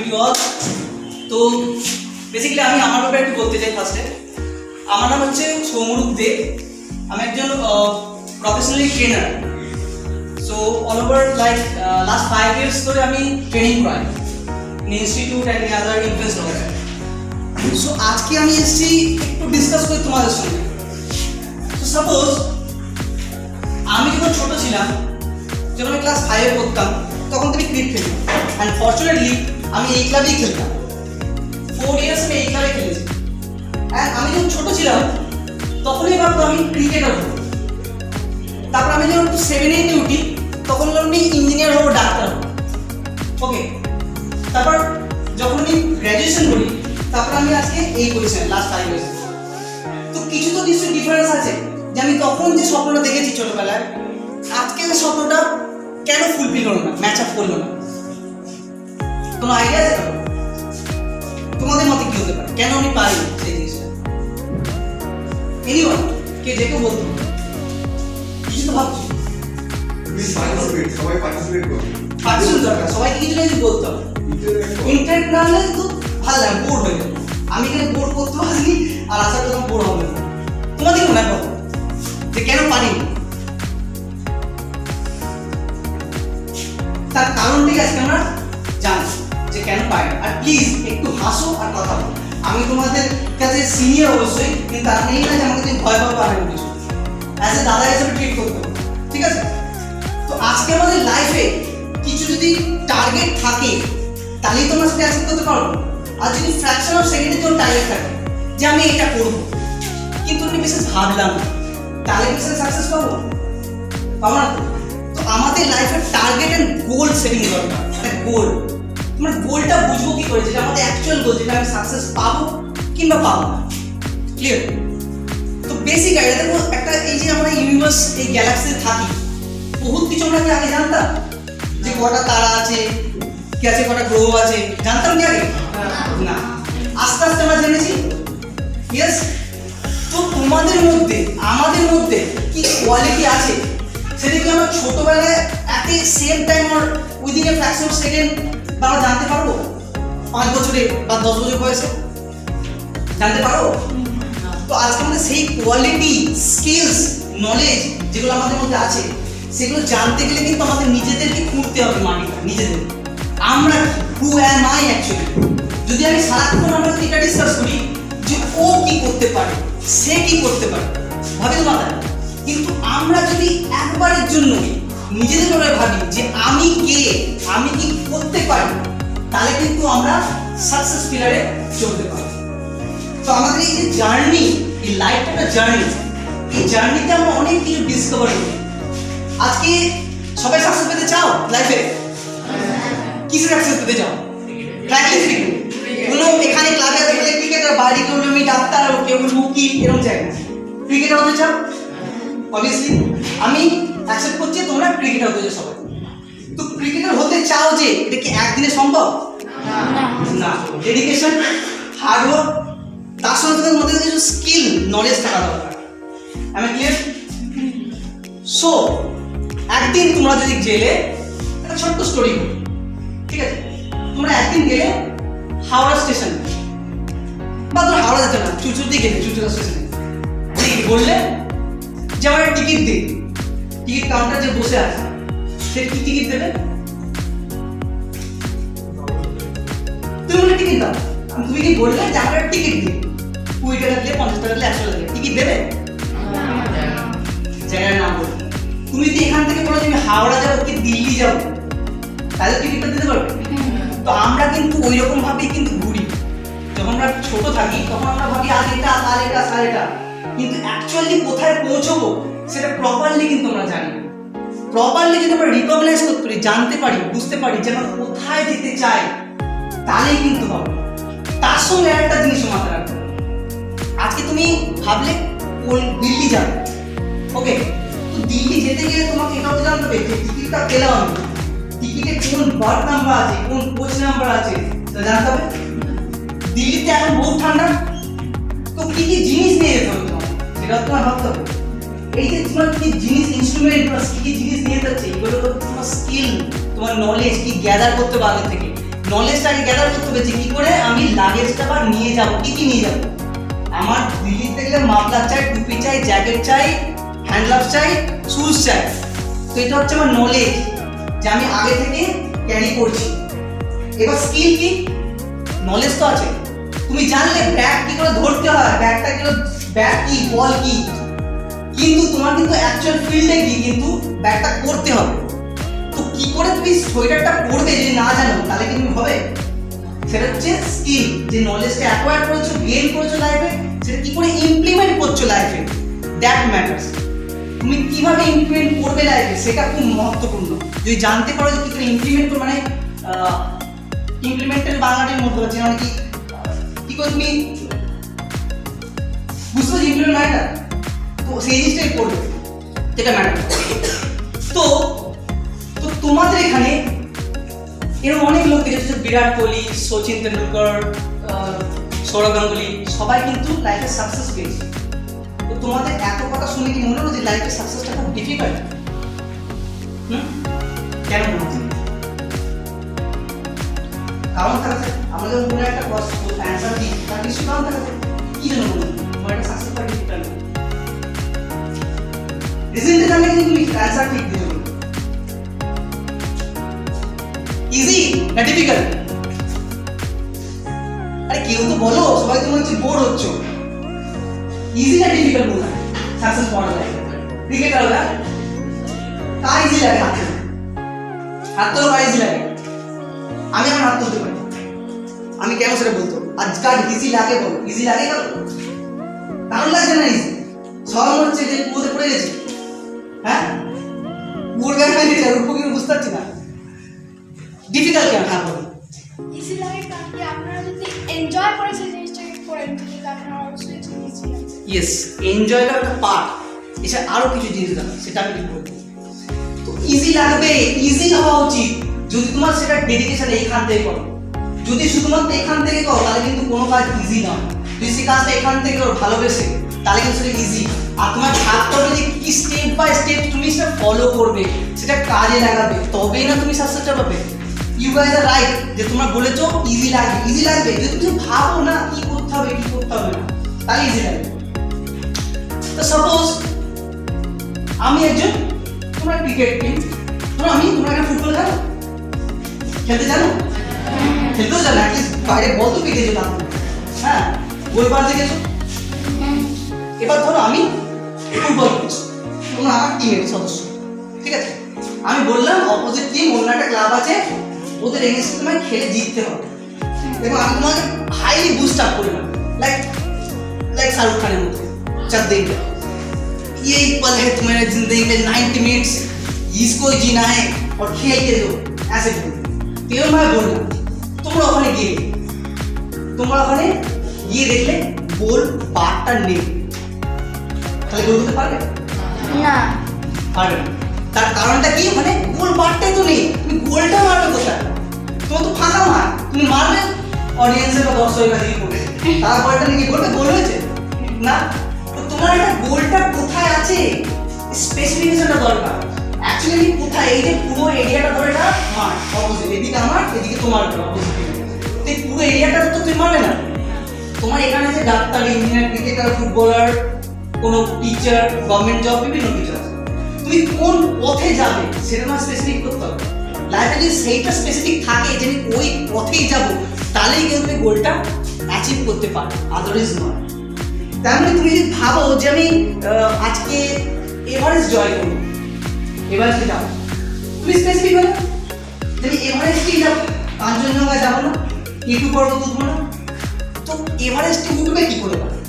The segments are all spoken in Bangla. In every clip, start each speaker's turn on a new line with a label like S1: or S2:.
S1: You all. তো বেসিক্যালি আমি আমার ব্যাপারে একটু বলতে চাই ফার্স্টে। আমার নাম হচ্ছে সৌমরূপ দে। আমি একজন professionally trainer. So all over like last 5 years ধরে আমি ট্রেনিং করাই institute and other influence over. So আজকে আমি এসেছি একটু ডিসকাস করি তোমাদের সঙ্গে। তো সাপোজ আমি যখন ছোট ছিলাম, যখন আমি ক্লাস 5-এ পড়তাম, তখন তুমি ক্রিকেট খেলতাম। অ্যান্ড ফর্চুনেটলি আমি এই ক্লাবেই খেলতাম। 4 years আমি এই ক্লাবে খেলেছি। অ্যান্ড আমি যখন ছোট ছিলাম তখনই ভাবতাম আমি ক্রিকেটার হবো। তারপর আমি যখন 7-8-এ উঠি তখন আমি ইঞ্জিনিয়ার হবো, ডাক্তার হবো। ওকে, তারপর যখন আমি গ্র্যাজুয়েশন করি তারপর আমি আজকে এই পজিশন লাস্ট 5 years। তো কিছু তো কিছু ডিফারেন্স আছে যে আমি তখন যে স্বপ্নটা দেখেছি ছোটবেলায়, আজকে যে স্বপ্নটা কেন ফুলফিল হলো না, ম্যাচ আপ করলো না। কোনো আইডিয়া আছে? তোমাদের মতে কি হতে পারে, কেন আমি পারি সেই জিনিসটা? এনিওয়ান, কে যে কেউ বলতো কিছু তো ভাবছি।
S2: সবাই পার্টিসিপেট করবে,
S1: পার্টিসিপেট দরকার, সবাইকে কিছু না কিছু বলতে হবে। ইন্টারেক্ট না হলে তো ভালো লাগে, বোর হয়ে যাবে। আমি কেন বোর করতে পারিনি আর আশা করলাম বোর হবে না। তোমাদের মনে হয় যে কেন পারিনি, তার কারণটি আজকে আমরা জানি যে কেন পারি। আর প্লিজ একটু হাসো আর কথা বলো। আমি তোমাদের কাছে সিনিয়র অবশ্যই, কিন্তু তার নেই না যে আমাকে তুমি ভয় পাবো আর কিছু। অ্যাজ এ দাদা হিসেবে ট্রিট করতে হবে, ঠিক আছে? তো আজকে আমাদের লাইফে কিছু যদি টার্গেট থাকে তাহলেই তোমরা সেটা অ্যাচিভ করতে পারবো। আর যদি ফ্র্যাকশন অফ সেকেন্ডের জন্য টার্গেট থাকে যে আমি এটা করবো, কিন্তু আমি বিশেষ ভাবলাম না, তাহলে বিশেষ সাকসেস পাবো পাবো না। তো আমাদের লাইফের টার্গেট অ্যান্ড গোল সেটিং দরকার। একটা গোল, তোমরা গোলটা বুঝবো কি করে, যেটা আমাদের অ্যাকচুয়াল গোল, যেটা আমি সাকসেস পাবো কিংবা পাবো না। ক্লিয়ার? তো বেসিক আইডিয়া দেখো, একটা এই যে আমরা ইউনিভার্স, এই গ্যালাক্সিতে থাকি, বহুত কিছু আমরা কি আগে জানতাম? যে কটা তারা আছে, কি আছে, কটা গ্রহ আছে, জানতাম কি আগে? না, আস্তে আস্তে আমরা জেনেছি। ইয়েস। তো তোমাদের মধ্যে আমাদের মধ্যে কি কোয়ালিটি আছে সেটা কি আমরা ছোটবেলায় অ্যাট এ সেম টাইম আর within a fraction of second আমরা জানতে পারবো? 5 বছরে বা 10 বছর বয়সে জানতে পারবো? তো আজকে আমাদের সেই কোয়ালিটি, স্কিলস, নলেজ যেগুলো আমাদের মধ্যে আছে, সেগুলো জানতে গেলে কিন্তু আমাদের নিজেদেরকে খুঁড়তে হবে মাটিটা, নিজেদের। আমরা হু অ্যাম আই অ্যাকচুয়ালি। যদি আমি সারাক্ষণ আমরা এটা ডিসকাস করি যে ও কি করতে পারে, সে কি করতে পারে, ভাবি তো মাথায়। কিন্তু আমরা যদি একবারের জন্য নিজেদের ব্যাপারে ভাবি যে আমি কে, আমি কি করতে পারি, তাহলে কিন্তু আমরা সাকসেস পিলারে চলতে পারি। তো আমাদের এই যে জার্নি, এই লাইফটা একটা জার্নি, এই জার্নিতে আমরা অনেক কিছু ডিসকভার করি। আজকে সবাই সাকসেস পেতে চাও লাইফে? কিসে সাকসেস পেতে চাও? ফ্র্যাঙ্কলি কোনো এখানে ক্লাবে দেখলে ক্রিকেটার, বাড়ি কেউ আমি ডাক্তার, কেউ উকিল, এরকম চাই না। ক্রিকেটার হতে চাও? অবভিয়াসলি আমি অ্যাকসেপ্ট করছি তোমরা ক্রিকেটার হতে চাও সবাই। তো ক্রিকেটার হতে চাও যে এটা কি একদিনে সম্ভব? না। ডেডিকেশন, হার্ডওয়ার্ক, তার সঙ্গে তোমাদের মধ্যে কিছু স্কিল, নলেজ থাকা দরকার। আমি ক্লিয়ার? সো একদিন তোমরা যদি গেলে, একটা ছোট্ট স্টোরি, ঠিক আছে? তোমরা একদিন গেলে হাওড়া স্টেশন, বা তোমরা হাওড়া যেতে না, চুচুর দিয়ে গেলে চুচুড়া স্টেশনে বললে যে আমার টিকিট দিন। টিকিট কাউন্টার যে বসে আছে সে কি টিকিট দেবে? তুমি বলে টিকিট দাও। তুমি কি বললে যে আমার টিকিট দিন, 20 টাকা দিলে, 50 টাকা দিলে, 100 টাকা দিলে, টিকিট দেবে? জায়গার নাম বলবে। তুমি যদি এখান থেকে বলো যে আমি হাওড়া যাবো কি দিল্লি যাবো, তাহলে টিকিটটা দিতে পারবে? তো আমরা কিন্তু ওই রকম ভাবেই কিন্তু ঘুরি। যখন আমরা ছোট থাকি তখন আমরা ভাবি আজ এটা, কাল এটা, সাল এটা, কিন্তু অ্যাকচুয়ালি কোথায় পৌঁছবো সেটা প্রপারলি কিন্তু আমরা জানি। প্রপারলি যদি আমরা রিকগনাইজ করতে পারি, জানতে পারি, বুঝতে পারি যে আমরা কোথায় যেতে চাই, তাহলেই কিন্তু হবে। তার সঙ্গে একটা জিনিস মাথায় রাখতে হবে। আজকে তুমি ভাবলে দিল্লি যাবে, ওকে? তো দিল্লি যেতে গেলে তোমাকে এটাও জানতে হবে যে টিকিটটা পেলাম আমি, টিকিটে কোন বার্থ নাম্বার আছে, কোন কোচ নাম্বার আছে, তা জানতে হবে। দিল্লিতে এখন বহুত ঠান্ডা, তো কি কি জিনিস নিয়ে যেতে হবে তোমার, সেটাও তোমার ভাবতে হবে। এই যে তোমার কি জিনিস, ইনস্ট্রুমেন্ট, কি কি জিনিস নিয়ে যাচ্ছে, এগুলো তোমার স্কিল, তোমার নলেজ কি গ্যাদার করতে হবে আগে থেকে, নলেজটাকে গ্যাদার করতে হবে যে কি করে আমি লাগেজটা বা নিয়ে যাব, কি কি নিয়ে যাব। আমার দিল্লিতে গেলে মাফলার চাই, টুপি চাই, জ্যাকেট চাই, হ্যান্ড গ্লাভস চাই, শুজ চাই। তো এটা হচ্ছে আমার নলেজ যে আমি আগে থেকে ক্যারি করছি। এবার স্কিল কি? নলেজ তো আছে, তুমি জানলে ব্যাগ কি করে ধরতে হয়, ব্যাগটা কি, ব্যাগ কি, বল কি, কিন্তু তোমার কিন্তু অ্যাকচুয়াল ফিল্ডে গিয়ে কিন্তু ব্যাগটা করতে হবে। তো কি করে তুমি সোয়েটারটা পরবে যদি না জানো, তাহলে কি তুমি হবে? সেটা হচ্ছে স্কিল, যে নলেজটা অ্যাকোয়ার করেছো, গেইন করেছো লাইফে, সেটা কি করে ইমপ্লিমেন্ট করছো লাইফে, দ্যাট ম্যাটার্স। তুমি কিভাবে ইমপ্লিমেন্ট করবে লাইফে, সেটা খুব মহত্বপূর্ণ। যদি জানতে পারো যে কি করে ইমপ্লিমেন্ট করবে, মানে ইমপ্লিমেন্টের বাংলাটির মধ্যে হচ্ছে মানে কি করে তুমি বুঝতে পারছো ইমপ্লিমেন্ট ম্যাটার, তো সেই জিনিসটাই করবে, যেটা ম্যাটার। তো তোমাদের এখানে এরকম অনেক লোক দেখেছে, বিরাট কোহলি, সচিন তেন্ডুলকর, সৌরভ গাঙ্গুলি, সবাই কিন্তু লাইফে সাকসেস পেয়েছে। তো তোমাদের এত কথা শুনে কি মনে হলো যে লাইফে সাকসেসটা খুব ডিফিকাল্ট? কেন মনে হচ্ছে? কারণ থাকছে, আমরা যখন কোনো একটা অ্যান্সার দিই তার কিছু কারণ থাকছে। কি জন্য মনে হয় তোমার একটা সাকসেস পাওয়া ডিফিকাল্ট? রিজনটা জানলে কিন্তু তুমি অ্যান্সার ঠিক দিতে পারবে। ইজি না ডিফিকাল্ট? আরে কেউ তো বলো, সবাই তো মনে হচ্ছে বোর হচ্ছ। ইজি না ডিফিকাল্ট মনে হয় সাকসেস পাওয়া যায়? ক্রিকেটার না তা ইজি লাগে, হাত তোলো বা ইজি লাগে? আমি আমার হাত তুলতে পারি, আমি কেন সেটা বলতো? আজকাল ইজি লাগে, বলো ইজি লাগে কেন? কারণ লাগছে না ইজি, সব হচ্ছে যে কুয়োতে পড়ে গেছে। হ্যাঁ, কুয়োর গায়ে হয়ে গেছে, উঠবো কিন্তু বুঝতে পারছি না। ডিফিকাল্ট কেন? হ্যাঁ বলো।
S2: ইজি লাগে কারণ কি আপনারা যদি এনজয় করে সেই জিনিসটাকে করেন, তাহলে আপনারা অবশ্যই ইজি লাগবে।
S1: ইয়েস, এনজয়টা একটা পার্ট, এছাড়া আরো কিছু জিনিস আছে, সেটা আমি বলবো। তো ইজি লাগবে, ইজি হওয়া উচিত যদি তোমার সেটা ডেডিকেশন এইখান থেকে করো। যদি শুধুমাত্র এখান থেকে করো তাহলে কিন্তু কোনো কাজ ইজি নয়। যদি সেই কাজটা এখান থেকে করো ভালোবেসে, তাহলে কিন্তু সেটা ইজি। আর তোমার ভাবতে হবে যে কি স্টেপ বাই স্টেপ তুমি সেটা ফলো করবে, সেটা কাজে লাগাবে, তবেই না তুমি সাকসেসটা পাবে। ইউ গাইজ আর রাইট যে তোমরা বলেছো ইজি লাগবে, ইজি লাগবে যদি তুমি ভাবো না কি করতে হবে কি করতে হবে না, তাহলে ইজি লাগবে। তো সাপোজ আমি একজন, তোমরা ক্রিকেট টিম, তোমরা একটা ফুটবল খেলো, খেলতে জানো? খেলতেও জানো, অ্যাটলিস্ট বাইরে বল তো পেয়েছো না? হ্যাঁ, গোল পাড়তে গেছো। এবার ধরো আমি ফুটবল খেলছি, তোমরা আমার টিমের সদস্য, ঠিক আছে? আমি বললাম অপোজিট টিম, অন্য একটা ক্লাব আছে, ওদের এগেইনস্টে তোমায় খেলে জিততে হবে। দেখো আমি তোমাকে হাইলি বুস্ট আপ করলাম, লাইক শাহরুখ খানের মতো, চার দিন यही पल है तुम्हारी जिंदगी में 90 मिनट्स इसको जीना है और खेल के दो, ऐसे बोल। तेरे मैं बोलना তোমরা ওখানে গিয়ে দেখলে গোল বারটা নেই, তাহলে গোল করতে পারবে
S2: না?
S1: পারবে না। তার কারণটা কি? মানে গোল বারটাই তো নেই, তুমি গোলটা মারবে কোথায়? তোমার তো ফাঁকা মার, তুমি মারবে অডিয়েন্সের বা দর্শকের কাছে গিয়ে পড়বে, তারপরটা নাকি বলবে গোল হয়েছে না। তোমার একটা গোলটা কোথায় আছে স্পেসিফিকেশনটা দরকার। অ্যাকচুয়ালি কোথায়, এই যে পুরো এরিয়াটা ধরে না মার অপোজিট, এদিকে আমার এদিকে তোমার অপোজিট, এই পুরো এরিয়াটা তো তুমি মারবে না। তোমার এখানে যে ডাক্তার, ইঞ্জিনিয়ার, ক্রিকেটার, ফুটবলার, কোনো টিচার, গভর্নমেন্ট জব, বিভিন্ন কিছু আছে, তুমি কোন পথে যাবে সেটা না স্পেসিফিক করতে হবে। লাইফে যদি সেইটা স্পেসিফিক থাকে যে আমি ওই পথেই যাব, তাহলেই কিন্তু তুমি গোলটা অ্যাচিভ করতে পারো, আদারওয়াইজ নয়। তার মানে তুমি যদি ভাবো যে আমি আজকে এভারেস্ট জয় করবো, এভারেস্টে যাবো, তুমি স্পেসিফিক হলে তুমি এভারেস্টেই যাবো, কাঞ্চনজঙ্ঘা যাবো না, কেটু পর্বত উঠবো না। তো এভারেস্টে উঠবে কি করে পারবে?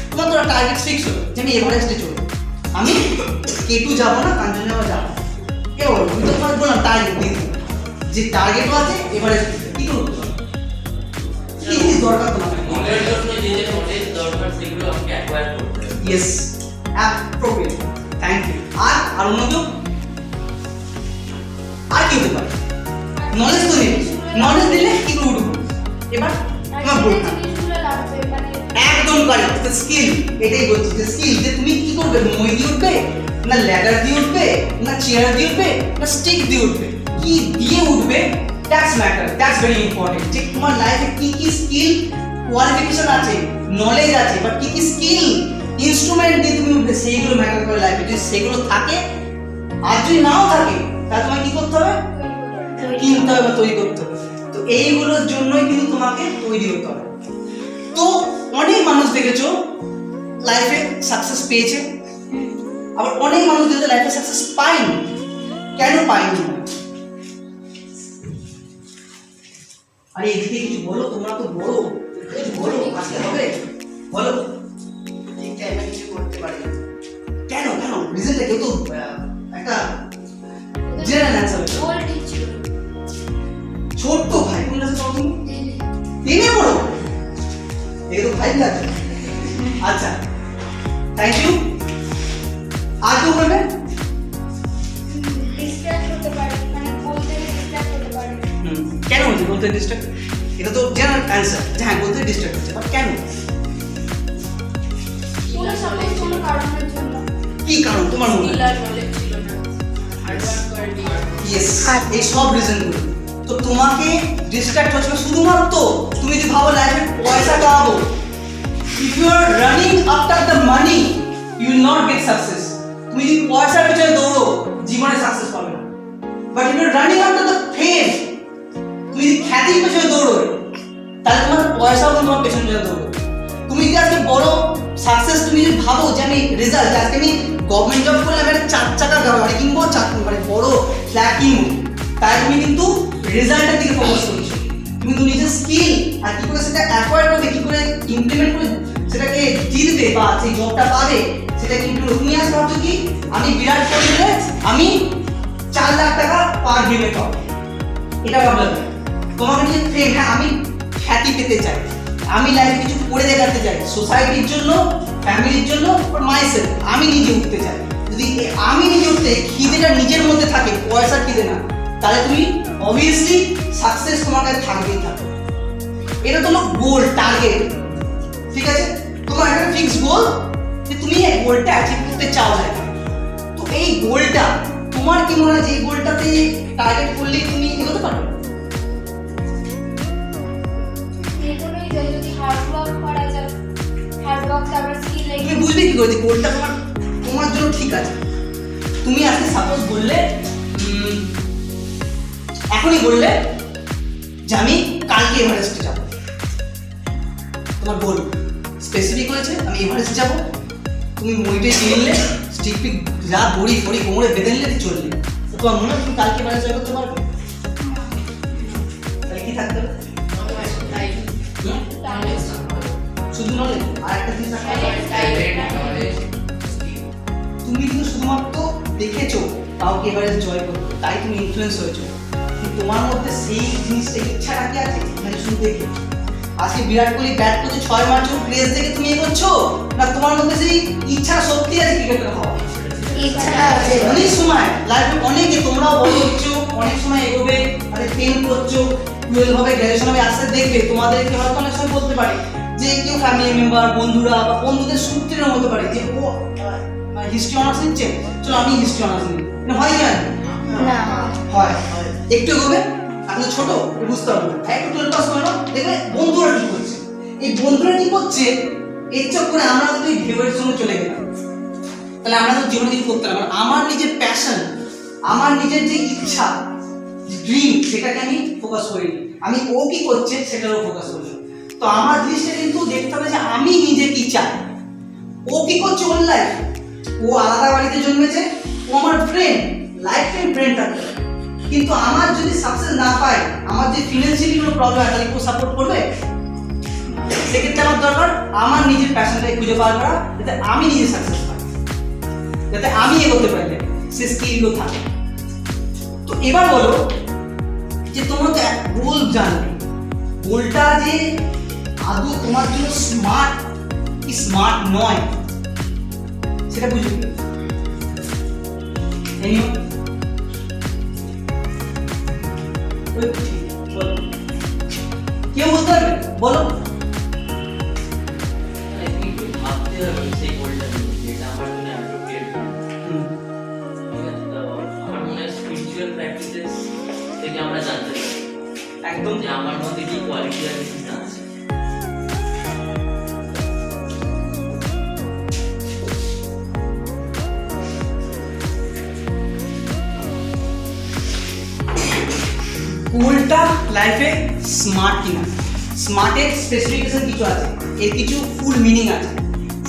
S1: তোমার তো টার্গেট ফিক্স হলো যে আমি এভারেস্টে চলবো, আমি কেটু যাবো না, কাঞ্চনজঙ্ঘা যাবো। কে বলবো? আমি তো তোমার বললাম টার্গেট দিই, যে টার্গেটও আছে, এভারেস্ট কি করবো, কি জিনিস দরকার তোমার? Yes, appropriate. Thank you. আর অন্য কেউ? আর কি হতে পারে? নলেজ তো নেই, নলেজ দিলে কি করে উঠবো? এবার তোমার বলতে একদম কারেক্ট, স্কিল। এটাই বলছি যে স্কিল, যে তুমি কি করবে, মই দিয়ে উঠবে না ল্যাডার দিয়ে উঠবে না চেয়ার দিয়ে উঠবে না স্টিক দিয়ে উঠবে, কি দিয়ে উঠবে that's matter, that's very important. যে তোমার লাইফে কি কি স্কিল কোয়ালিফিকেশন আছে, নলেজ আছে, বাট কি কি স্কিল ইনস্ট্রুমেন্ট দিয়ে তুমি উঠবে সেইগুলো ম্যাটার করে লাইফে। যদি সেগুলো থাকে আর যদি নাও থাকে তাহলে তোমায় কি করতে হবে? কিনতে হবে, তৈরি করতে হবে। তো এইগুলোর জন্যই কিন্তু তোমাকে তৈরি হতে হবে। তো অনেক মানুষ দেখেছো লাইফে সাকসেস পেয়েছে, আবার অনেক মানুষ দেখেছো লাইফে সাকসেস পায়নি। কেন পায়নি? আরে এদিকে কিছু বলো, তোমরা তো বলো, কিছু বলো, আসতে হবে, বলো।
S3: ঠিক টাইমে কিছু করতে পারি না।
S1: কেন কেন রিজনটা কেউ তো একটা জেনারেল অ্যান্সার।
S2: গোল ঠিক ছিল
S1: ছোট্ট ভাই কোন ক্লাসে পড়ো তুমি? টেনে পড়ো? এই তো ভাই লাগে। আচ্ছা, থ্যাংক ইউ। আর কেউ বলবে?
S2: ডিস্ট্রাক্ট হতে পারে, মানে বলতে ডিস্ট্রাক্ট হতে পারে।
S1: কেন হচ্ছে বলতে ডিস্ট্রাক্ট? এটা তো জেনারেল অ্যান্সার, হ্যাঁ বলতে ডিস্ট্রাক্ট হচ্ছে, বাট কেন?
S2: কোনো সাপোজ কোনো কারণের জন্য।
S1: কি কারণ তোমার মনে হয়?
S3: স্কিল নলেজ ছিল না, হার্ড ওয়ার্ক করেনি।
S1: ইয়েস, এই সব রিজনগুলো। তো তোমাকে ডিস্ট্রাক্ট হচ্ছে না শুধুমাত্র তুমি যদি ভাবো লাইফে পয়সা কামাবো। If you are running after the money you will not get success. তুমি যদি পয়সার পেছনে দৌড়ো জীবনে সাকসেস পাবে না। But if you are running after the fame, তুমি যদি খ্যাতির পেছনে দৌড়ো তাহলে তোমার পয়সাও তোমার পেছনে দৌড়ো। তুমি যদি আজকে বড় সাকসেস তুমি যদি ভাবো যে আমি রেজাল্ট আজকে আমি গভর্নমেন্ট জব করলে আমি একটা 4 চাকার গাড়ি কিনবো, মানে বড় ফ্ল্যাট কিনবো, তাই তুমি কিন্তু রেজাল্টের দিকে ফোকাস করছো। তুমি কিন্তু নিজের স্কিল আর কি করে সেটা অ্যাকোয়ার করবে, কি করে ইমপ্লিমেন্ট করে সেটাকে জিতবে বা সেই জবটা পাবে সেটা কিন্তু তুমি আজ ভাবছো কি আমি বিরাট কোহলি হলে আমি 4 লাখ টাকা পার গেমে পাবো, এটা ভাবলে না। তোমাকে নিজের ফেম, হ্যাঁ আমি খ্যাতি পেতে চাই, আমি লাইফে কিছু করে দেখাতে চাই সোসাইটির জন্য, ফ্যামিলির জন্য, মাইসেলফ, আমি নিজে উঠতে চাই। যদি আমি নিজে উঠতে খিদেটা নিজের মধ্যে থাকে, পয়সার খিদে না, তাহলে তুমি অবভিয়াসলি সাকসেস তোমার কাছে থাকবেই থাকবে। এটা তোমার গোল, টার্গেট, ঠিক আছে? তোমার একটা ফিক্স গোল যে তুমি এই গোলটা অ্যাচিভ করতে চাও লাইফে। তো এই গোলটা তোমার কি মনে হয় যে এই গোলটাতে টার্গেট করলে তুমি এগোতে পারবে?
S2: এগুলোই যায় যদি হার্ড ওয়ার্ক করা যায়, হার্ড ওয়ার্ক তারপর স্কিল
S1: তুমি বুঝবে কি করে যে গোলটা তোমার জন্য ঠিক আছে? তুমি আজকে সাপোজ বললে এখনই বললে যে আমি কালকে এভারেস্টে যাব, তোমার গোল স্পেসিফিক হয়েছে আমি এভারেস্ট যাব। তুমি মইটে কিনলে স্টিক পিক যা বড়ি ফড়ি কোমরে বেঁধে নিলে চললে, তো তোমার মনে হয় তুমি কালকে এভারেস্ট জয় করতে পারবে? তাহলে কি থাকতে হবে? শুধু নলেজ আর একটা জিনিস তুমি কিন্তু শুধুমাত্র দেখেছো কাউকে এভারেস্ট জয় করতে, তাই তুমি ইনফ্লুয়েন্স হয়েছো, কিন্তু তোমার মধ্যে সেই জিনিসটা ইচ্ছাটা কি আছে? মানে শুধু দেখে আজকে বিরাট কোহলি ব্যাট করতে 6 মার্চ ক্রেজ দেখে তুমি এগোচ্ছো, না তোমার মধ্যে সেই ইচ্ছা শক্তি আছে ক্রিকেটার হওয়া?
S2: ইচ্ছাটা আছে।
S1: অনেক সময় লাইফে অনেকে তোমরাও বড় হচ্ছো, অনেক সময় এগোবে, আরে 10 করছো, 12 হবে, গ্র্যাজুয়েশন হবে, আসতে দেখবে তোমাদেরকে হয়তো অনেক সময় বলতে পারে যে কেউ ফ্যামিলি মেম্বার, বন্ধুরা বা বন্ধুদের সূত্রের হতে পারে যে ও হিস্ট্রি অনার্স নিচ্ছে, চলো আমি হিস্ট্রি অনার্স নিই। এটা হয় না?
S2: না
S1: হয়। একটু এগোবে, আপনি ছোট বুঝতে পারবেন না, একটু 12 পাস করে নাও, দেখবে বন্ধুরা কি করছে। এই বন্ধুরা কি করছে এর চক্করে আমরা যদি ঢেউয়ের সঙ্গে চলে গেলাম, তাহলে আমরা তো জীবনে কিছু করতে পারবো না। আমার নিজের প্যাশন, আমার নিজের যে ইচ্ছা, ড্রিম, সেটাকে আমি ফোকাস করিনি, আমি ও কি করছে সেটারও ফোকাস করি। তো আমার জিনিসটা কিন্তু দেখতে হবে যে আমি নিজে কি চাই, ও কি করছে ওর লাইফ, ও আলাদা বাড়িতে জন্মেছে, ও আমার ফ্রেন্ড, লাইফ টাইম ফ্রেন্ড থাকবে, কিন্তু আমার যদি সাকসেস না পাই, আমার যে ফিনান্সিয়ালি কোনো প্রবলেম হয়, তাহলে কেউ সাপোর্ট করবে? সেক্ষেত্রে আমার দরকার আমার নিজের প্যাশনটাকে খুঁজে বার করা, যাতে আমি নিজে সাকসেস পাই, যাতে আমি এগোতে পারি, সে স্কিলগুলো থাকে। তো এবার বলো যে তোমার তো গোল জানবে, গোলটা যে আদৌ তোমার জন্য স্মার্ট কি স্মার্ট নয় সেটা বুঝবে। কেউ বলতে পারবে? বলো।
S3: একটু ভাবতে হবে সেই গোলটা যেটা আমার জন্য অ্যাপ্রোপ্রিয়েট। ঠিক আছে, তো আমার মনে হয় স্পিরিচুয়াল প্র্যাকটিসেস থেকে আমরা জানতে পারি
S1: একদম
S3: যে আমার মধ্যে কি কোয়ালিটি আছে কি না আছে।
S1: গোলটা লাইফে স্মার্ট কিনা, স্মার্টের স্পেসিফিকেশন কিছু আছে, এর কিছু ফুল মিনিং আছে,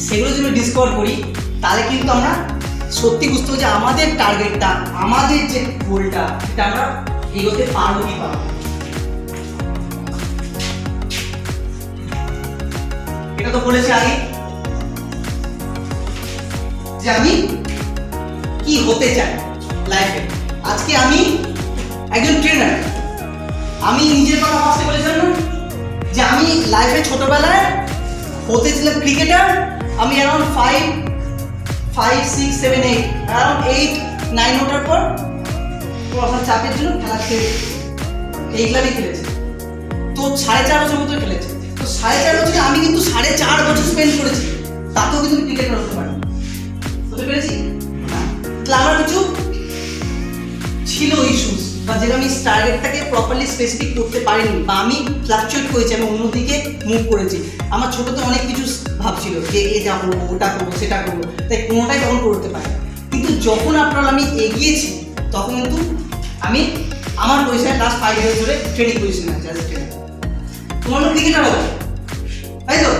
S1: সেগুলো যদি ডিসকভার করি তাহলে কিন্তু আমরা সত্যি বুঝতে পারবো যে আমাদের টার্গেটটা, আমাদের যে গোলটা সেটা আমরা এগোতে পারবো কি পারবো। এটা তো বলেছি আগে যে আমি কি হতে চাই লাইফে। আজকে আমি একজন ট্রেনার, আমি নিজের কথা ফার্স্টে বলেছিলাম না যে আমি লাইফে ছোটবেলায় হতে ছিলাম ক্রিকেটার। আমি অ্যারাউন্ড 5, 6, 7, 8 অ্যারাউন্ড 8, 9 ওঠার পর পড়াশোনার চাপের জন্য খেলা ছেড়ে এই ক্লাবে খেলেছি। তো 4.5 বছর মতো খেলেছি। তো 4.5 বছরে আমি কিন্তু 4.5 বছর স্পেন্ড করেছি, তাতেও কিন্তু ক্রিকেটার হতে পারি, হতে পেরেছি না। তাহলে আমার কিছু ছিল ইস্যুস, বা যেটা আমি টার্গেটটাকে প্রপারলি স্পেসিফিক করতে পারিনি, বা আমি ফ্লাকচুয়েট করেছি, আমি অন্যদিকে মুভ করেছি। আমার ছোটোতে অনেক কিছু ভাবছিল যে যা করবো, ওটা করবো, সেটা করবো, তাই কোনোটাই তখন করতে পারি। কিন্তু যখন আপনার আমি এগিয়েছি তখন কিন্তু আমি আমার পজিশনে লাস্ট 5 ইয়ার ধরে ট্রেনিং পজিশনে আছে অ্যাজ এ ট্রেনার। তোমার ক্রিকেটার হবে, তাই তো?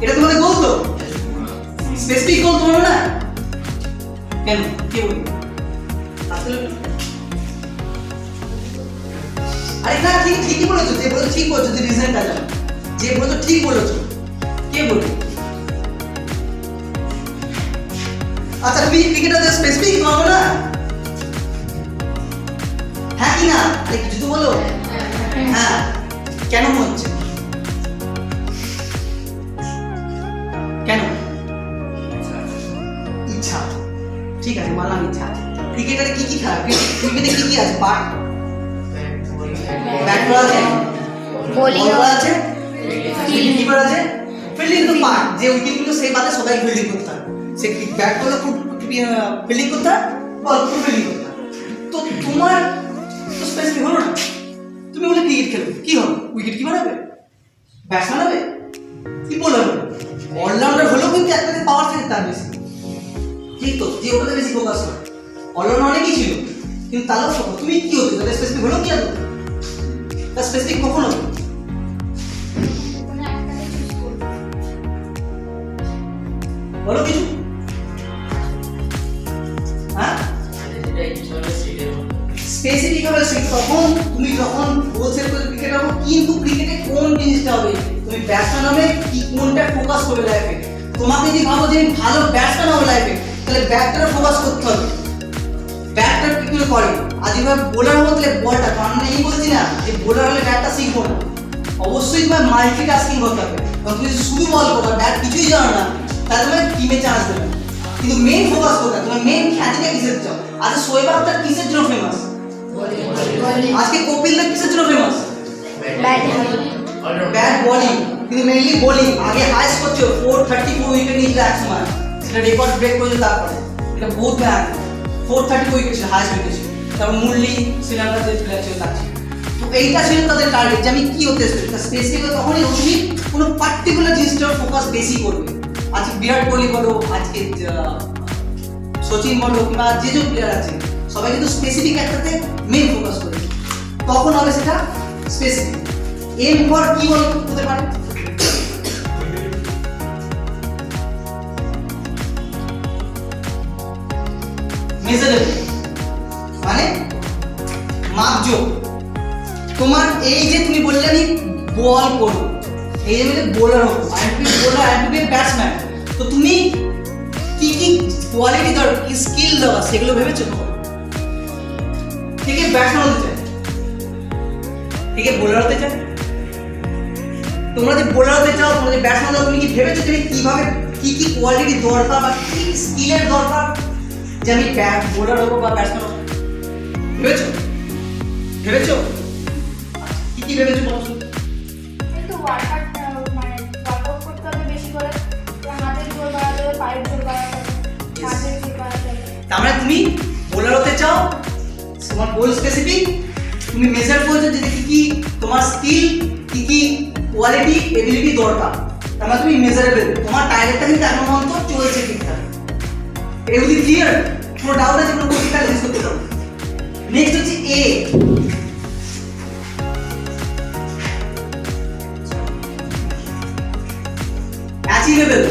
S1: এটা তোমাদের গোল তো, স্পেসিফিক গোল তোমার না? কেন, কে বলি? আসলে আরে না, ঠিকই বলেছো, যে বলেছো ঠিক বলেছো, যে রিজনটা জানো, যে বলেছো ঠিক বলেছো, কে বলবে? আচ্ছা তুমি ক্রিকেটার স্পেসিফিক তোমার না, হ্যাঁ কি না? আরে কিছু তো বলো। হ্যাঁ, কেন মনে হচ্ছে? কেন? ইচ্ছা। ঠিক আছে, মানলাম ইচ্ছা। ক্রিকেটারে কি কি খেলা, ক্রিকেটে কি কি আছে পার্ট? ব্যাট করা আছে, বোলিং করা আছে, কিপার আছে, ফিল্ডিং তো পার্ট। যে উইকেটগুলো সেই বাদে সবাই ফিল্ডিং করতে হয়, সে ব্যাট করলে খুব ফিল্ডিং করতে হয়, বল খুব ফিল্ডিং করতে হয়। তো তোমার তো স্পেসিফিক হলো না, তুমি বলে ক্রিকেট খেলবে, কি হবে? উইকেট কিপার হবে, ব্যাটসম্যান হবে, কি বোলার হবে? অলরাউন্ডার হলেও কিন্তু একটা পাওয়ার থাকে তার বেশি, ঠিক তো? যে ওটাতে বেশি ফোকাস হয়। অলরাউন্ডার অনেকই ছিল, কিন্তু তাহলেও তুমি কি হতে, তাহলে স্পেসিফিক হলো কি হবে? তা স্পেসিফিক কখন হবে? বলো কিছু। হ্যাঁ, স্পেসিফিক হবে তখন তুমি যখন বলছেন ক্রিকেট হবে, কিন্তু ক্রিকেটে কোন জিনিসটা হবে? তুমি ব্যাটসম্যান হবে কি, কোনটা ফোকাস করবে লাইফে? তোমাকে যদি ভাবো যে ভালো ব্যাটসম্যান হবে লাইফে, তাহলে ব্যাটটা ফোকাস করতে হবে। ব্যাটটা কি করে করে? আজ এবার বোলার হবো তাহলে বলটা, কারণ আমি এই বলছি না যে বোলার হলে ব্যাটটা শিখবো না, অবশ্যই তোমার মাল্টিটাস্কিং করতে হবে। কারণ তুমি শুধু বল করো, ব্যাট কিছুই জানো না, তাহলে তোমার টিমে চান্স দেবে। কিন্তু মেইন ফোকাস করতে হবে, তোমার মেইন খ্যাতিটা কিসের চাও? আজকে শোয়েব আখতার কিসের জন্য ফেমাস? আজকে কপিল দেব কিসের জন্য ফেমাস? ব্যাট বোলিং, কিন্তু মেইনলি বোলিং। আগে হাইস্ট করছে 434 উইকেট নিয়েছিল এক সময়, সেটা রেকর্ড ব্রেক করেছে। তারপরে এটা বহুত ব্যাড, 434 উইকেট ছিল, হাইস্ট উইকেট ছিল। তারপর মুরলি শ্রীলঙ্কার যে প্লেয়ার ছিল তার ছিল। তো এইটা ছিল তাদের টার্গেট যে আমি কি হতে স্পেসিফিক। তখনই তুমি কোনো পার্টিকুলার জিনিসটার ফোকাস বেশি করবে। আজকে বিরাট কোহলি বলো, আজকে সচিন বলো, কিংবা যে যে প্লেয়ার আছে, সবাই কিন্তু স্পেসিফিক একটাতে মেইন ফোকাস করে, তখন হবে সেটা স্পেসিফিক। এরপর কি হতে পারে? মেজারেবল, মানে মাপযোগ। তোমার এই যে তুমি বললে আমি বল করো, এই যে বোলার হবো, বোলার ব্যাটসম্যান, তো তুমি কি কি কোয়ালিটি দরকার, কি স্কিল দরকার, সেগুলো ভেবেছো? থেকে ব্যাটসম্যান হতে চাই, থেকে বোলার হতে চাই। তোমরা যে বোলার হতে চাও, তোমরা যে ব্যাটসম্যান হতে চাও, তুমি কি ভেবেছো যে কিভাবে কি কি কোয়ালিটি দরকার বা কি স্কিলের দরকার যে আমি বোলার হবো বা ব্যাটসম্যান হবো? ভেবেছো? ভেবেছো? কি কি ভেবেছো বলো?
S2: কিন্তু ওয়ার্কআউট মানে ওয়ার্কআউট করতে হবে বেশি করে, হাতের জোর বাড়াতে হবে, পায়ের জোর বাড়াতে হবে, হাতের জোর বাড়াতে হবে।
S1: তার মানে তুমি বোলার হতে চাও, তোমার গোল স্পেসিফিক, তুমি মেজার করেছো যে কি কি তোমার স্কিল, কি কি কোয়ালিটি, এবিলিটি দরকার, তার মানে তুমি মেজারেবল। তোমার টার্গেটটা কিন্তু এখন পর্যন্ত চলছে ঠিকঠাক। এগুলি ক্লিয়ার? কোনো ডাউট আছে? কোনো কোশ্চেন জিজ্ঞেস করতে পারো। নেক্সট হচ্ছে এ, অ্যাচিভেবল।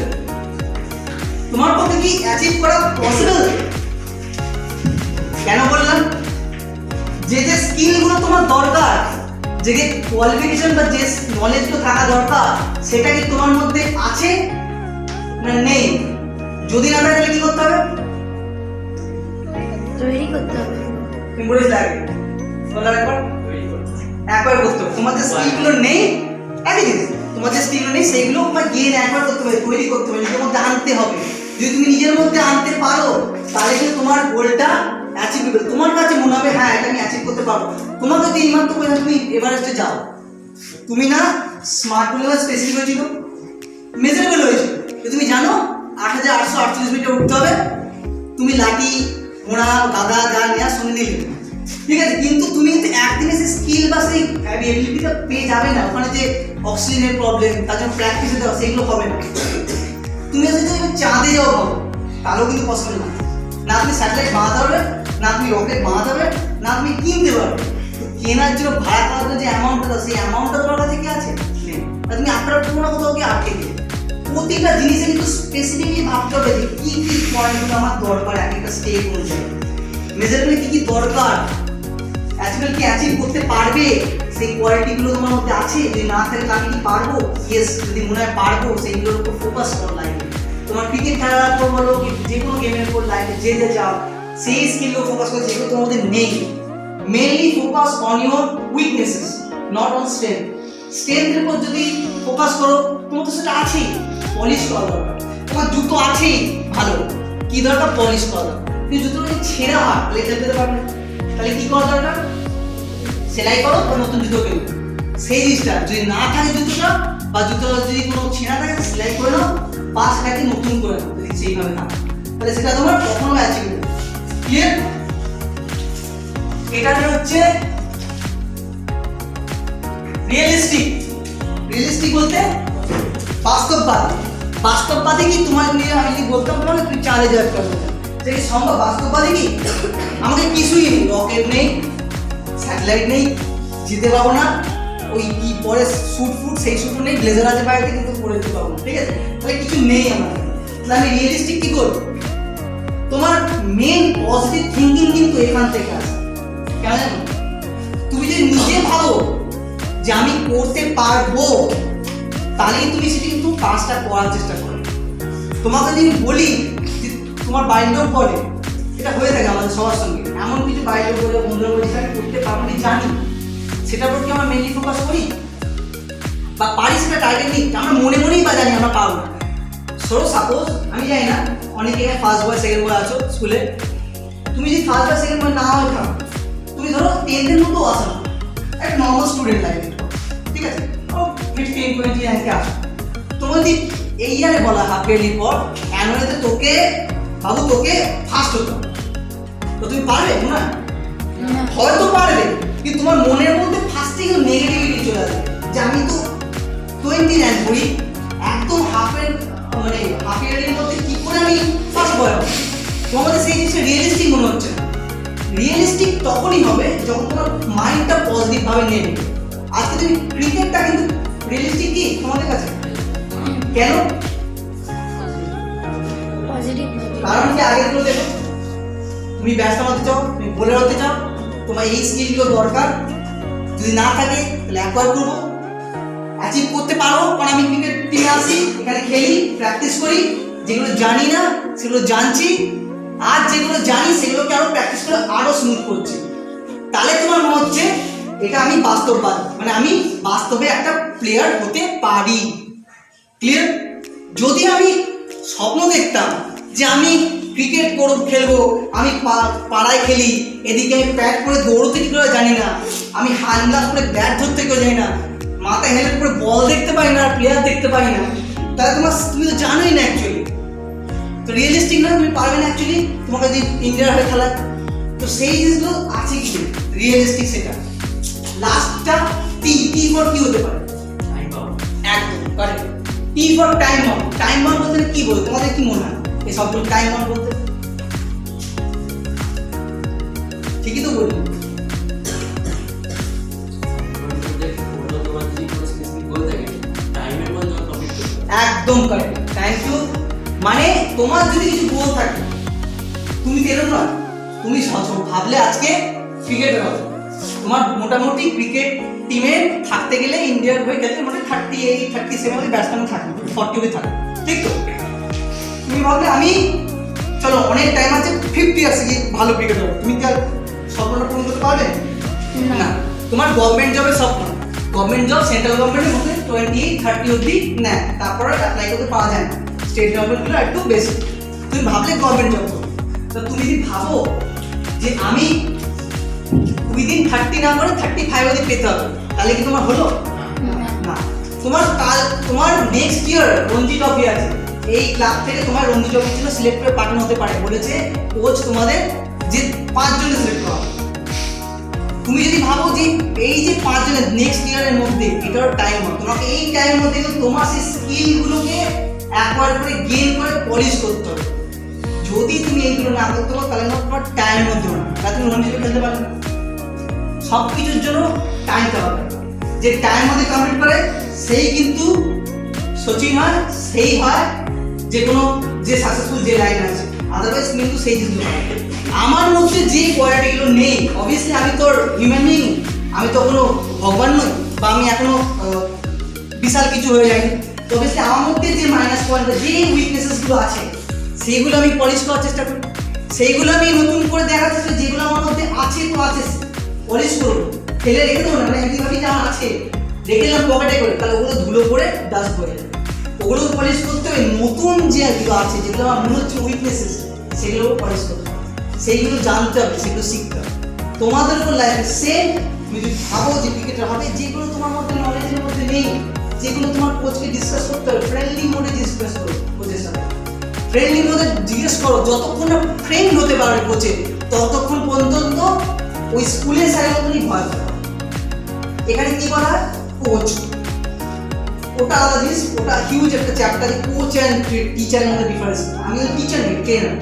S1: তোমার পক্ষে কি অ্যাচিভ করা পসিবল? কেন বললাম? যে যে স্কিলগুলো তোমার দরকার, যে যে কোয়ালিফিকেশন বা যে নলেজগুলো থাকা দরকার, সেটা কি তোমার মধ্যে আছে না নেই? যদি না থাকে তাহলে কি করতে হবে?
S2: তৈরি করতে হবে।
S1: তুমি বলেছিলে আগে, বললাম একবার একবার করতে হবে। তোমার যে স্কিলগুলো নেই, একই জিনিস, তোমার যে স্কিল নেই সেইগুলো তোমার গেইন একবার করতে হবে, তৈরি করতে হবে, নিজের মধ্যে আনতে হবে। যদি তুমি নিজের মধ্যে আনতে পারো তাহলে কিন্তু তোমার গোলটা অ্যাচিভেবল। তোমার কাছে মনে হবে হ্যাঁ এটা আমি অ্যাচিভ করতে পারবো। তোমার যদি এইমাত্র বললাম তুমি এভারেস্টে যাও, তুমি না স্মার্ট বলে স্পেসিফিক হয়েছিল, মেজারেবল হয়েছিল, তুমি জানো 8848 মিটার উঠতে হবে, তুমি লাঠি ঘোড়া গাদা যা নেওয়া শুনে নিলে, ঠিক আছে, কিন্তু তুমি কিন্তু একদিনে সেই স্কিল বা সেই এবিলিটিটা পেয়ে যাবে না। ওখানে যে অক্সিজেনের প্রবলেম, তার জন্য প্র্যাকটিসে দেওয়া, সেগুলো হবে না। তুমি যদি চাঁদে যাও ভাবো, তাহলেও কিন্তু পসিবল না। না তুমি স্যাটেলাইট বানাতে পারবে, না তুমি রকেট বানাতে পারবে, না তুমি কিনতে পারবে। তো কেনার জন্য ভাড়া করার জন্য যে অ্যামাউন্টটা, সেই অ্যামাউন্টটা তোমার কাছে কি আছে? নেই। তুমি আপনার কোনো কোথাও কি আটকে গেলে। প্রতিটা জিনিসে কিন্তু স্পেসিফিকলি ভাবতে হবে যে কি কি পয়েন্টগুলো আমার দরকার এক একটা স্টেপ অনুযায়ী। মেজারমেন্ট কি কি দরকার, অ্যাচিভেল কি অ্যাচিভ করতে পারবে, সেই কোয়ালিটিগুলো তোমার মধ্যে আছে। যদি না থাকে আমি কি পারবো? ইয়েস, যদি মনে হয় পারবো, সেইগুলোর উপর ফোকাস করো লাইফে। তোমার ক্রিকেট খেলার উপর বলো কি যে কোনো গেমের উপর লাইফে যে যে যাও, সেই স্কিলগুলো ফোকাস করো যেগুলো তোমার মধ্যে নেই। Mainly focus on your weaknesses, not on strength. স্ট্রেংথের উপর যদি ফোকাস করো, তোমার তো সেটা আছেই, পলিশ করা দরকার। তোমার জুতো আছেই ভালো, কি দরকার? পলিশ করা দরকার। কিন্তু জুতো যদি ছেঁড়া হয় তাহলে যেতে পারবে না। তাহলে কি করা দরকার? সেলাই করো বা নতুন জুতো কেনো। সেই জিনিসটা যদি না থাকে জুতোটা, বা জুতো যদি কোনো ছেঁড়া থাকে সেলাই করে নাও, বা সেটাকে নতুন করে নাও যদি সেইভাবে না, তাহলে সেটা তোমার কখনো অ্যাচিভ হবে। ক্লিয়ার? এটা হচ্ছে রিয়েলিস্টিক। রিয়েলিস্টিক বলতে বাস্তববাদী। বাস্তববাদী কি তোমার নিয়ে আমি যদি বলতাম তোমাকে তুমি 4000 টাকা বলতাম, সেই সম্ভব? বাস্তববাদী কি? আমাদের কিছুই নেই, রকেট নেই, স্যাটেলাইট নেই, যেতে পারবো না, ওই কি পরে স্যুট ফুট সেই স্যুটও নেই, ব্লেজার আছে বাইরে কিন্তু পরে যেতে পারবো না, ঠিক আছে? তাহলে কিছু নেই আমাদের। তাহলে আমি রিয়েলিস্টিক কি করবো? তোমার মেন পজিটিভ থিঙ্কিং কিন্তু এখান থেকে আসে। কেন জানো? তুমি যদি নিজে ভাবো যে আমি করতে পারবো, তাহলেই তুমি সেটা কিন্তু কাজটা করার চেষ্টা করো। তোমাকে যদি বলি যে তোমার বাড়ির লোক বলে, এটা হয়ে থাকে আমাদের সবার সঙ্গে, এমন কিছু বাড়ির লোক বলে, বন্ধুরা বলে আমি করতে পারবো না জানি, সেটার উপর কি আমরা মেনলি ফোকাস করি বা পারি? সেটা টার্গেট নিই, আমরা মনে মনেই বা জানি আমরা পারবো না। সো সাপোজ আমি জানি না, অনেকে ফার্স্ট বয় সেকেন্ড বয় আছো স্কুলে, তুমি যদি ফার্স্ট বয় সেকেন্ড বয় না হয়ে থাকো, তুমি ধরো 10th মতো আসো না, একটা নর্মাল স্টুডেন্ট লাইফে, ঠিক আছে, মিড 10-20 র্যাঙ্কে আসো। তোমার যদি এই ইয়ারে বলা হাফ ইয়ারলির পর অ্যানুয়ালিতে তোকে বাবু তোকে ফার্স্ট হতে হবে, তো তুমি পারবে? মনে হয় হয়তো পারবে, কিন্তু তোমার মনের মধ্যে ফার্স্ট থেকে নেগেটিভিটি চলে আসবে যে আমি তো 20 র্যাঙ্ক করি, একদম হাফ ইয়ারের মধ্যে কি করে আমি ফার্স্ট বয় হবো। তোমার মধ্যে সেই জিনিসটা রিয়েলিস্টিক মনে হচ্ছে না। রিয়েলিস্টিক তখনই হবে যখন তোমার মাইন্ডটা পজিটিভ ভাবে নেবে। আজকে তুমি ক্রিকেটটা কিন্তু রিয়েলিস্টিক কি তোমাদের কাছে? কেন?
S2: পজিটিভ।
S1: কারণ কি আগেরগুলো দেখো, তুমি ব্যাটসম্যান হতে চাও, তুমি বোলার হতে চাও, তোমার এই স্কিলগুলো দরকার। যদি না থাকে তাহলে অ্যাকোয়ার করবো, অ্যাচিভ করতে পারো। কারণ আমি ক্রিকেট টিমে আসি, এখানে খেলি, প্র্যাকটিস করি, যেগুলো জানি না সেগুলো জানছি, আর যেগুলো জানি সেগুলোকে আরো প্র্যাকটিস করে আরো স্মুথ করছি। তাহলে তোমার মনে হচ্ছে এটা আমি বাস্তববাদী, মানে আমি বাস্তবে একটা প্লেয়ার হতে পারি। ক্লিয়ার? যদি আমি স্বপ্ন দেখতাম যে আমি ক্রিকেট খেলবো, আমি পাড়ায় খেলি, এদিকে আমি প্যাড করে দৌড়তে কি করে জানি না, আমি হ্যান্ড গ্লাভস করে ব্যাট ধরতে কেউ জানি না, মাথায় হেলমেট করে বল দেখতে পারি না, প্লেয়ার দেখতে পারি না, তাহলে তুমি তো জানোই না অ্যাকচুয়ালি। তো রিয়েলিস্টিক না, তুমি পারবে না অ্যাকচুয়ালি তোমাকে যদি ইন্ডিয়ার হয়ে খেলায়। তো সেই জিনিসগুলো আছে কি রিয়েলিস্টিক, সেটা লাস্টটা টি ফর কি হতে পারে?
S3: টাইম পাবো।
S1: একদম correct. T for time bound. Time bound বলতে কি বলতে তোমাদের কি মনে হয় এই সবগুলো টাইম বাউন্ড বলতে? ঠিকই তো বলি।
S3: তোমার যদি কোনো স্পেসিফিক গোল থাকে টাইমের মধ্যে টপিক করতে
S1: একদম কারেক্ট, থ্যাংক ইউ। মানে তোমার যদি কিছু গোল থাকে, তুমি এরকম না, তুমি ভাবলে আজকে ক্রিকেট হবে, তোমার মোটামুটি ক্রিকেট টিমে থাকতে গেলে ইন্ডিয়ার হয়ে খেলতে মানে 38 37 ব্যাটসম্যান থাকে, 40 অব্দি থাকে, ঠিক তো? তুমি ভাবলে আমি চলো অনেক টাইম আছে 50 ইয়ার্স গিয়ে ভালো ক্রিকেট হবে, তুমি কি আর স্বপ্নটা পূরণ করতে পারবে? না। তোমার গভর্নমেন্ট জবের স্বপ্ন, গভর্নমেন্ট জব সেন্ট্রাল গভর্নমেন্টের মধ্যে 28-30 অব্দি নেয়, তারপরে অ্যাপ্লাই করতে পাওয়া যায় না, স্টেট গভর্নমেন্টগুলো একটু বেশি। তুমি ভাবলে গভর্নমেন্ট জব করো, তো তুমি যদি ভাবো যে আমি উইদিন 30 না করে 35 অব্দি পেতে হবে, তাহলে কি তোমার হলো? না। তোমার নেক্সট ইয়ার রঞ্জি ট্রফি আছে, এই ক্লাব থেকে তোমার রঞ্জি ট্রফির জন্য সিলেক্ট করে পাঠানো হতে পারে, বলেছে কোচ তোমাদের যে 5 জনে সিলেক্ট করা হবে। তুমি যদি ভাবো যে এই যে 5 জনের নেক্সট ইয়ারের মধ্যে এটার টাইম হবে, তোমাকে এই টাইমের মধ্যে তোমার সেই স্কিলগুলোকে অ্যাকোয়ার করে গেইন করে পলিশ করতে হবে। যদি তুমি এইগুলো না করতে পারো তাহলে তোমার টাইমের মধ্যে না, তাহলে তুমি রঞ্জি খেলতে পারবে না। সব কিছুর জন্য টাইম দেওয়া দরকার, যে টাইম মধ্যে কমপ্লিট করে সেই কিন্তু সচিন হয়, সেই হয় যে কোনো যে সাকসেসফুল যে লাইন আছে, আদারওয়াইজ কিন্তু সেই জিনিসগুলো হয়। আমার মধ্যে যে কোয়ালিটিগুলো নেই, অবভিয়াসলি আমি তোর হিউম্যান বিং, আমি তো কোনো ভগবান নই, বা আমি এখনো বিশাল কিছু হয়ে যাইনি, তো অবভিয়াসলি আমার মধ্যে যে মাইনাস পয়েন্ট যে উইকনেসেসগুলো আছে সেইগুলো আমি পলিশ করার চেষ্টা করি, সেইগুলো আমি নতুন করে দেখার চেষ্টা, যেগুলো আমার মধ্যে আছে তো আছে পলিশ করবো, ফেলে রেখে দেবো না, মানে একদিন আমার আছে রেখে দিলাম পকেটে করে, তাহলে ওগুলো ধুলো করে ডাস্ট হয়ে যাবে, ওগুলো পলিশ করতে হবে। নতুন যেগুলো আছে, যেগুলো আমার মনে হচ্ছে উইকনেসেস, সেগুলো পলিশ করতে হবে, সেইগুলো জানতে হবে, সেগুলো শিখতে হবে। তোমাদের উপর লাইফে সেম, তুমি যদি ভাবো যে ক্রিকেটার হবে, যেগুলো তোমার মধ্যে নলেজের মধ্যে নেই, যেগুলো তোমার কোচকে ডিসকাস করতে হবে, ফ্রেন্ডলি মোডে ডিসকাস করো কোচের সাথে, ফ্রেন্ডলি মোডে জিজ্ঞেস করো, যতক্ষণ না ফ্রেন্ড হতে পারবে কোচে, ততক্ষণ পর্যন্ত ওই স্কুলের স্যারের মতনই ভয় পাবে। এখানে কি বলা হয়? কোচ, ওটা আলাদা জিনিস, ওটা হিউজ একটা চ্যাপ্টার, কোচ অ্যান্ড টিচারের মধ্যে ডিফারেন্স। আমি তো টিচার নেই, ট্রেনার,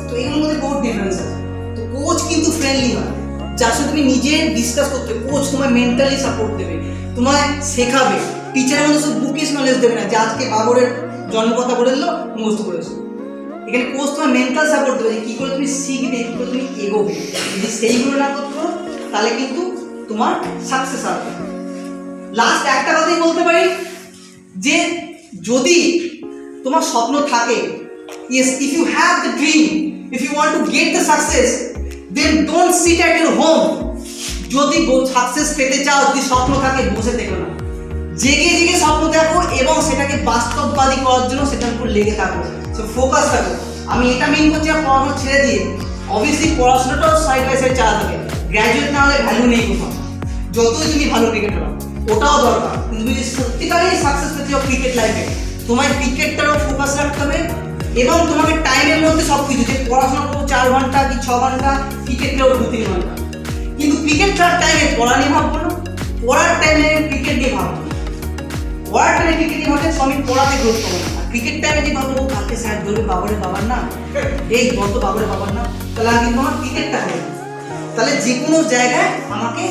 S1: তো এগুলোর মধ্যে বহুত ডিফারেন্স আছে। তো কোচ কিন্তু ফ্রেন্ডলি হয়, যার সাথে তুমি নিজে ডিসকাস করতে, কোচ তোমায় মেন্টালি সাপোর্ট দেবে, তোমায় শেখাবে। টিচারের মধ্যে শুধু বুকিশ নলেজ দেবে না, যে আজকে বাবরের জন্মকথা বলে দিল মুখস্থ করেছো, এখানে কোচ তোমার মেন্টাল সাপোর্ট দেবে, যে কী করে তুমি শিখবে, কী করে তুমি এগোবে। যদি সেইগুলো না করতে পারো তাহলে কিন্তু তোমার সাকসেস আসবে। লাস্ট একটা কথাই বলতে পারি, যে যদি তোমার স্বপ্ন থাকে, yes, if you have the dream, if you want to get the success, then don't sit at your home. যদি সাকসেস পেতে চাও, যদি স্বপ্ন থাকে, বসে থেকো না, জেগে জেগে স্বপ্ন দেখো এবং সেটাকে বাস্তববাদী করার জন্য সেটার উপর লেগে থাকো, সো ফোকাস থাকো। আমি এটা মেন করছি না পড়াশোনা ছেড়ে দিয়ে, অবভিয়াসলি পড়াশোনাটাও সাইড বাই সাইড চালাতে হবে, গ্র্যাজুয়েট না হলে ভ্যালু নেই কোথাও, যতই তুমি ভালো ক্রিকেটার হও ওটাও দরকার, কিন্তু তুমি যদি সত্যিকারেই সাকসেস পেতে চাও ক্রিকেট লাইফে, তোমার ক্রিকেটটারও ফোকাস রাখতে হবে এবং তোমাকে টাইমের মধ্যে সব কিছু, যে পড়াশোনা করবো 4 ঘন্টা কি 6 ঘন্টা, ক্রিকেটটাও 2-3 ঘন্টা, কিন্তু ক্রিকেট খেলার টাইমে পড়া নিয়ে ভাববো না, পড়ার টাইমে ক্রিকেট নিয়ে ভাববো, পড়ার টাইমে ক্রিকেট নিয়ে ভাবলে আমি পড়াতে গুরুত্ব পাবো না, ক্রিকেট টাইমে যে ভাববো কালকে স্যার ধরবে বাবারে বাবার না, এই গত বাবারে বাবার না, তাহলে কিন্তু আমার ক্রিকেটটা হবে না। তাহলে যে কোনো জায়গায় আমাকে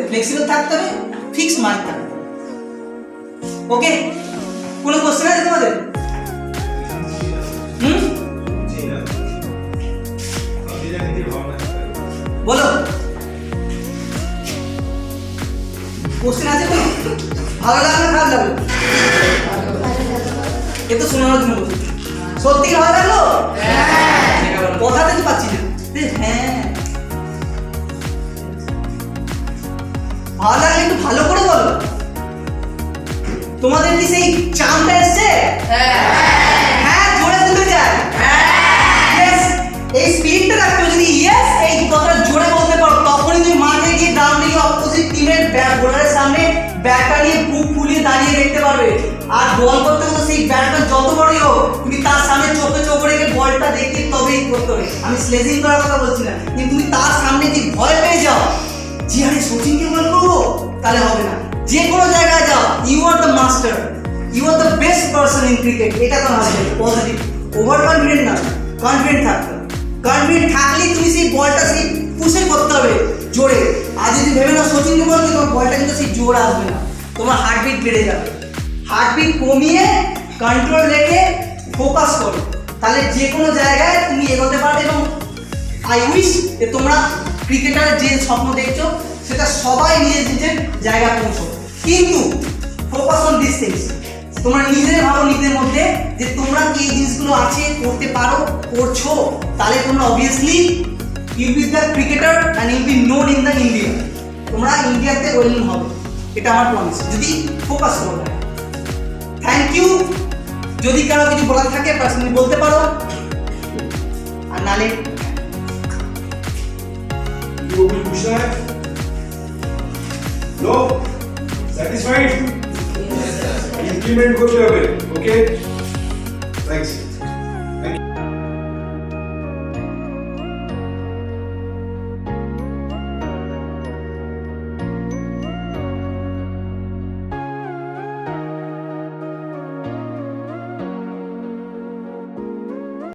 S1: ফ্লেক্সিবল থাকতে হবে, ফিক্স মাইন্ড থাকতে হবে। ওকে, কোনো কোশ্চেন আছে তোমাদের? বলো, কোশ্চেন আছে কোনো? ভালো লাগলো খারাপ লাগলো? এ তো শোনানোর জন্য বলছি, সত্যি ভালো লাগলো? কথাতে তো পাচ্ছি না। হ্যাঁ, ভালো লাগলে একটু ভালো করে বলো। তোমাদের কি সেই চামটা এসছে? হ্যাঁ, জোরে বলতে চাই। ইয়েস, এই স্পিরিটটা রাখতে হবে। যদি ইয়েস এই কথাটা জোরে বলতে পারো, তখনই তুমি মাঠে গিয়ে ডাউন দিকে অপোজিট টিমের বোলারের সামনে ব্যাটটা নিয়ে বুক ফুলিয়ে দাঁড়িয়ে দেখতে পারবে। আর বল করতে করতে সেই ব্যাটটা যত বড়ই হোক, তুমি তার সামনে চোখে চোখ রেখে বলটা দেখে তবেই করতে হবে। আমি স্লেজিং করার কথা বলছি না, কিন্তু তুমি তার সামনে যে ভয় পেয়ে যাও, যে আরে সচিনকে বল করবো, তাহলে হবে না। যে কোনো জায়গায় যাও, you are the master, you are the best person in cricket, এটা তো আসবে পজিটিভ। ওভার কনফিডেন্ট না, কনফিডেন্ট থাকতে হবে। কনফিডেন্ট থাকলেই তুমি সেই বলটা সেই পুষে করতে হবে জোরে। আর যদি ভেবে না সচিনকে বলবে, তোমার বলটা কিন্তু সেই জোর আসবে না, তোমার হার্টবিট বেড়ে যাবে। হার্টবিট কমিয়ে কন্ট্রোল রেখে ফোকাস করো, তাহলে যে কোনো জায়গায় তুমি এগোতে পারবে। এবং আই উইশ যে তোমরা ক্রিকেটারের যে স্বপ্ন দেখছো সেটা সবাই নিজের নিজের জায়গায় পৌঁছো, কিন্তু ফোকাস অন দিস থিংস। তোমরা নিজের ভাবো নিজের মধ্যে যে তোমরা কি এই জিনিসগুলো আছে, করতে পারো, করছো, তাহলে তোমরা obviously you be the cricketer and you be known in the India. তোমরা ইন্ডিয়াতে ওয়েল হবে, এটা আমার প্রমিস, যদি ফোকাস করো। Thank you. যদি কারো কিছু বলার থাকে পার্সোনালি বলতে পারো, আর নালে
S4: जो कुछ पूछना है? नो? Satisfied? Implement করতে হবে, okay? Thanks.